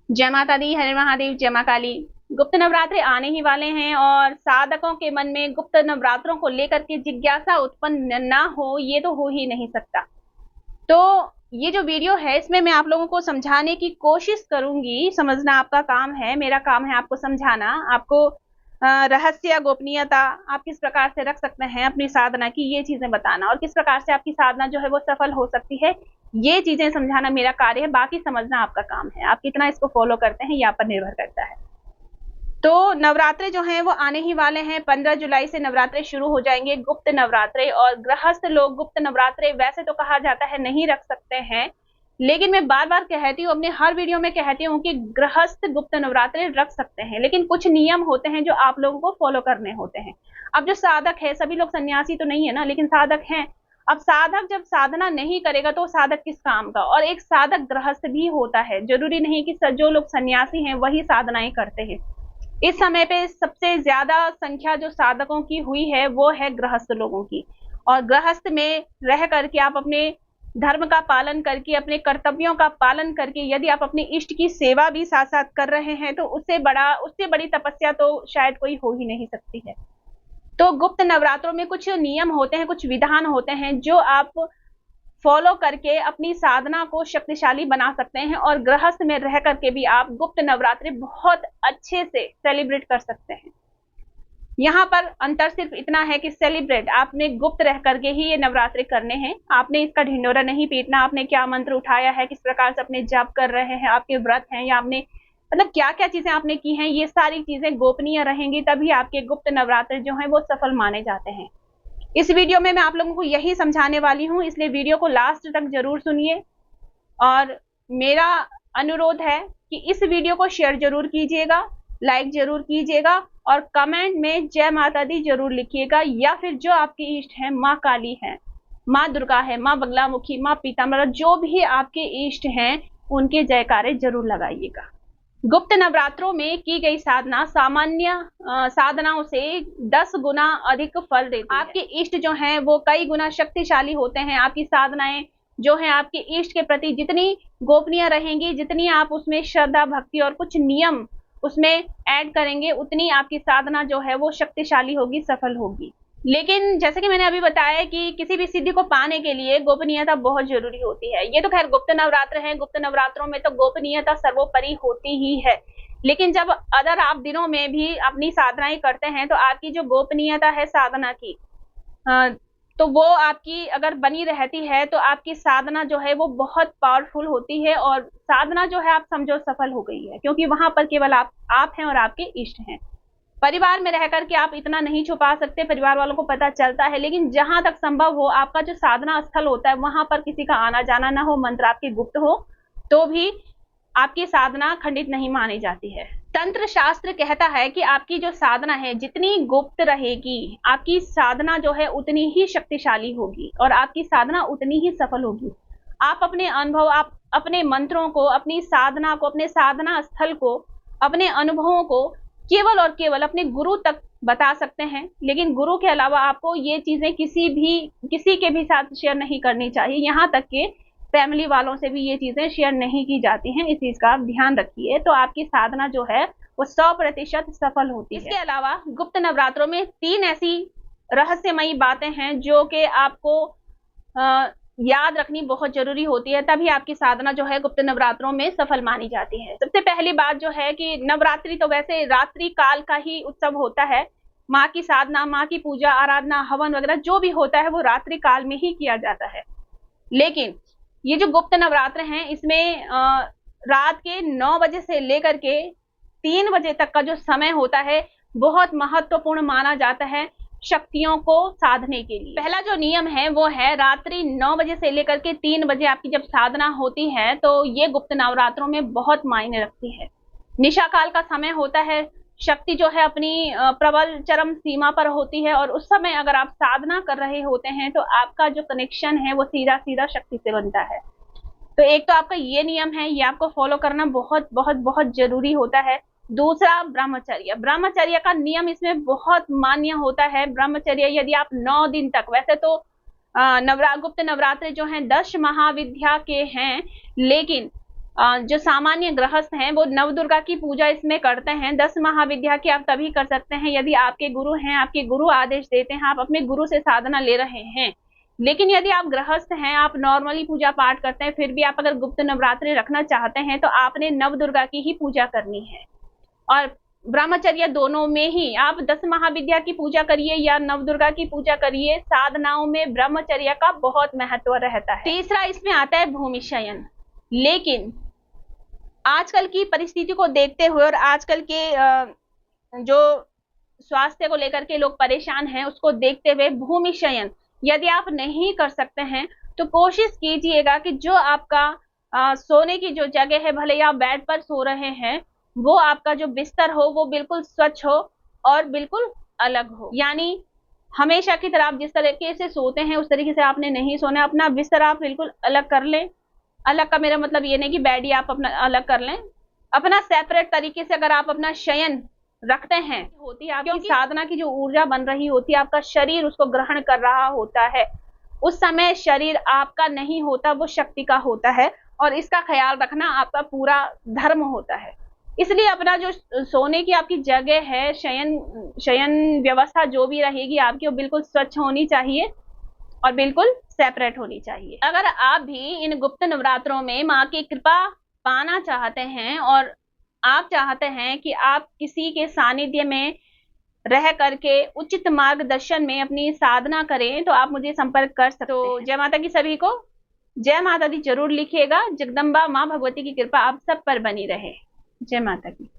जय माता दी, हरे महादेव, जय मां काली। गुप्त नवरात्रे आने ही वाले हैं और साधकों के मन में गुप्त नवरात्रों को लेकर के जिज्ञासा उत्पन्न ना हो, ये तो हो ही नहीं सकता। तो ये जो वीडियो है इसमें मैं आप लोगों को समझाने की कोशिश करूंगी। समझना आपका काम है, मेरा काम है आपको समझाना, आपको रहस्य गोपनीयता आप किस प्रकार से रख सकते हैं अपनी साधना की, ये चीजें बताना और किस प्रकार से आपकी साधना जो है वो सफल हो सकती है, ये चीजें समझाना मेरा कार्य है। बाकी समझना आपका काम है, आप कितना इसको फॉलो करते हैं यहाँ पर निर्भर करता है। तो नवरात्रे जो हैं वो आने ही वाले हैं। 15 जुलाई से नवरात्रे शुरू हो जाएंगे, गुप्त नवरात्रे। और गृहस्थ लोग गुप्त नवरात्रे वैसे तो कहा जाता है नहीं रख सकते हैं, लेकिन मैं बार बार कहती हूँ, अपने हर वीडियो में कहती हूँ कि गृहस्थ गुप्त नवरात्रे रख सकते हैं, लेकिन कुछ नियम होते हैं जो आप लोगों को फॉलो करने होते हैं। अब जो साधक है, सभी लोग सन्यासी तो नहीं है ना, लेकिन साधक हैं। अब साधक जब साधना नहीं करेगा तो साधक किस काम का। और एक साधक गृहस्थ भी होता है, जरूरी नहीं कि जो लोग सन्यासी हैं वही साधनाएं करते हैं। इस समय पे सबसे ज्यादा संख्या जो साधकों की हुई है वो है गृहस्थ लोगों की। और गृहस्थ में रह करके आप अपने धर्म का पालन करके, अपने कर्तव्यों का पालन करके, यदि आप अपने इष्ट की सेवा भी साथ साथ कर रहे हैं तो उससे बड़ी तपस्या तो शायद कोई हो ही नहीं सकती है। तो गुप्त नवरात्रों में कुछ नियम होते हैं, कुछ विधान होते हैं जो आप फॉलो करके अपनी साधना को शक्तिशाली बना सकते हैं। और गृहस्थ में रह करके भी आप गुप्त नवरात्रि बहुत अच्छे से सेलिब्रेट कर सकते हैं। यहाँ पर अंतर सिर्फ इतना है कि सेलिब्रेट आपने गुप्त रह करके ही ये नवरात्रि करने हैं। आपने इसका ढिंडोरा नहीं पीटना, आपने क्या मंत्र उठाया है, किस प्रकार से अपने जप कर रहे हैं, आपके व्रत हैं या आपने मतलब क्या क्या चीजें आपने की हैं, ये सारी चीजें गोपनीय रहेंगी, तभी आपके गुप्त नवरात्रि जो है वो सफल माने जाते हैं। इस वीडियो में मैं आप लोगों को यही समझाने वाली हूं, इसलिए वीडियो को लास्ट तक जरूर सुनिए। और मेरा अनुरोध है कि इस वीडियो को शेयर जरूर कीजिएगा, लाइक जरूर कीजिएगा और कमेंट में जय माता दी जरूर लिखिएगा। या फिर जो आपकी इष्ट है, माँ काली है, माँ दुर्गा है, माँ बगलामुखी, माँ पीताम्बरा, जो भी आपके इष्ट हैं उनके जयकारे जरूर लगाइएगा। गुप्त नवरात्रों में की गई साधना सामान्य साधनाओं से 10 गुना अधिक फल देती है। आपके इष्ट जो हैं वो कई गुना शक्तिशाली होते हैं। आपकी साधनाएं जो हैं आपके इष्ट के प्रति जितनी गोपनीय रहेंगी, जितनी आप उसमें श्रद्धा भक्ति और कुछ नियम उसमें ऐड करेंगे, उतनी आपकी साधना जो है वो शक्तिशाली होगी, सफल होगी। लेकिन जैसे कि मैंने अभी बताया कि किसी भी सिद्धि को पाने के लिए गोपनीयता बहुत जरूरी होती है। ये तो खैर गुप्त नवरात्र है, गुप्त नवरात्रों में तो गोपनीयता सर्वोपरि होती ही है। लेकिन जब अदर आप दिनों में भी अपनी साधनाएं करते हैं तो आपकी जो गोपनीयता है साधना की, तो वो आपकी अगर बनी रहती है तो आपकी साधना जो है वो बहुत पावरफुल होती है। और साधना जो है आप समझो सफल हो गई है, क्योंकि वहां पर केवल आप हैं और आपके इष्ट हैं। परिवार में रह करके आप इतना नहीं छुपा सकते, परिवार वालों को पता चलता है, लेकिन जहां तक संभव हो आपका जो साधना स्थल होता है वहां पर किसी का आना जाना ना हो, मंत्र आपके गुप्त हो, तो भी आपकी साधना खंडित नहीं मानी जाती है। तंत्र शास्त्र कहता है कि आपकी जो साधना है जितनी गुप्त रहेगी, आपकी साधना जो है उतनी ही शक्तिशाली होगी और आपकी साधना उतनी ही सफल होगी। आप अपने अनुभव, आप अपने मंत्रों को, अपनी साधना को, अपने साधना स्थल को, अपने अनुभवों को केवल और केवल अपने गुरु तक बता सकते हैं। लेकिन गुरु के अलावा आपको ये चीजें किसी के भी साथ शेयर नहीं करनी चाहिए। यहाँ तक के फैमिली वालों से भी ये चीजें शेयर नहीं की जाती हैं, इस चीज का आप ध्यान रखिए, तो आपकी साधना जो है वो 100% सफल होती है। इसके अलावा गुप्त नवरात्रों में 3 ऐसी रहस्यमयी बातें हैं जो कि आपको याद रखनी बहुत जरूरी होती है, तभी आपकी साधना जो है गुप्त नवरात्रों में सफल मानी जाती है। सबसे पहली बात जो है कि नवरात्रि तो वैसे रात्रि काल का ही उत्सव होता है। माँ की साधना, माँ की पूजा, आराधना, हवन वगैरह जो भी होता है वो रात्रि काल में ही किया जाता है। लेकिन ये जो गुप्त नवरात्र हैं इसमें रात के 9 बजे से लेकर के 3 बजे तक का जो समय होता है बहुत महत्वपूर्ण माना जाता है शक्तियों को साधने के लिए। पहला जो नियम है वो है रात्रि 9 बजे से लेकर के 3 बजे आपकी जब साधना होती है तो ये गुप्त नवरात्रों में बहुत मायने रखती है। निशा काल का समय होता है, शक्ति जो है अपनी प्रबल चरम सीमा पर होती है और उस समय अगर आप साधना कर रहे होते हैं तो आपका जो कनेक्शन है वो सीधा सीधा शक्ति से बनता है। तो एक तो आपका ये नियम है, ये आपको फॉलो करना बहुत बहुत बहुत जरूरी होता है। दूसरा ब्रह्मचर्य, ब्रह्मचर्य का नियम इसमें बहुत मान्य होता है। ब्रह्मचर्य यदि आप 9 दिन तक, वैसे तो गुप्त नवरात्र जो हैं 10 महाविद्या के हैं, लेकिन जो सामान्य गृहस्थ हैं वो नवदुर्गा की पूजा इसमें करते हैं। 10 महाविद्या की आप तभी कर सकते हैं यदि आपके गुरु हैं, आपके गुरु आदेश देते हैं, आप अपने गुरु से साधना ले रहे हैं। लेकिन यदि आप गृहस्थ हैं, आप नॉर्मली पूजा पाठ करते हैं, फिर भी आप अगर गुप्त नवरात्रि रखना चाहते हैं तो आपने नवदुर्गा की ही पूजा करनी है। और ब्रह्मचर्य दोनों में ही आप 10 महाविद्या की पूजा करिए या नवदुर्गा की पूजा करिए, साधनाओं में ब्रह्मचर्य का बहुत महत्व रहता है। तीसरा इसमें आता है भूमि शयन। लेकिन आजकल की परिस्थिति को देखते हुए और आजकल के जो स्वास्थ्य को लेकर के लोग परेशान हैं उसको देखते हुए भूमि शयन यदि आप नहीं कर सकते हैं तो कोशिश कीजिएगा कि जो आपका सोने की जो जगह है, भले ही आप बेड पर सो रहे हैं, वो आपका जो बिस्तर हो वो बिल्कुल स्वच्छ हो और बिल्कुल अलग हो। यानी हमेशा की तरह आप जिस तरीके से सोते हैं उस तरीके से आपने नहीं सोना। अपना बिस्तर आप बिल्कुल अलग कर लें। अलग का मेरा मतलब ये नहीं कि बेड ही आप अपना अलग कर लें, अपना सेपरेट तरीके से अगर आप अपना शयन रखते हैं होती है आपकी साधना की जो ऊर्जा बन रही होती है, आपका शरीर उसको ग्रहण कर रहा होता है। उस समय शरीर आपका नहीं होता, वो शक्ति का होता है और इसका ख्याल रखना आपका पूरा धर्म होता है। इसलिए अपना जो सोने की आपकी जगह है, शयन व्यवस्था जो भी रहेगी आपकी, वो बिल्कुल स्वच्छ होनी चाहिए और बिल्कुल सेपरेट होनी चाहिए। अगर आप भी इन गुप्त नवरात्रों में माँ की कृपा पाना चाहते हैं और आप चाहते हैं कि आप किसी के सानिध्य में रह करके उचित मार्गदर्शन में अपनी साधना करें तो आप मुझे संपर्क कर सकते हैं। तो जय माता की सभी को, जय माता दी जरूर लिखिएगा। जगदम्बा माँ भगवती की कृपा आप सब पर बनी रहे। जय माता की।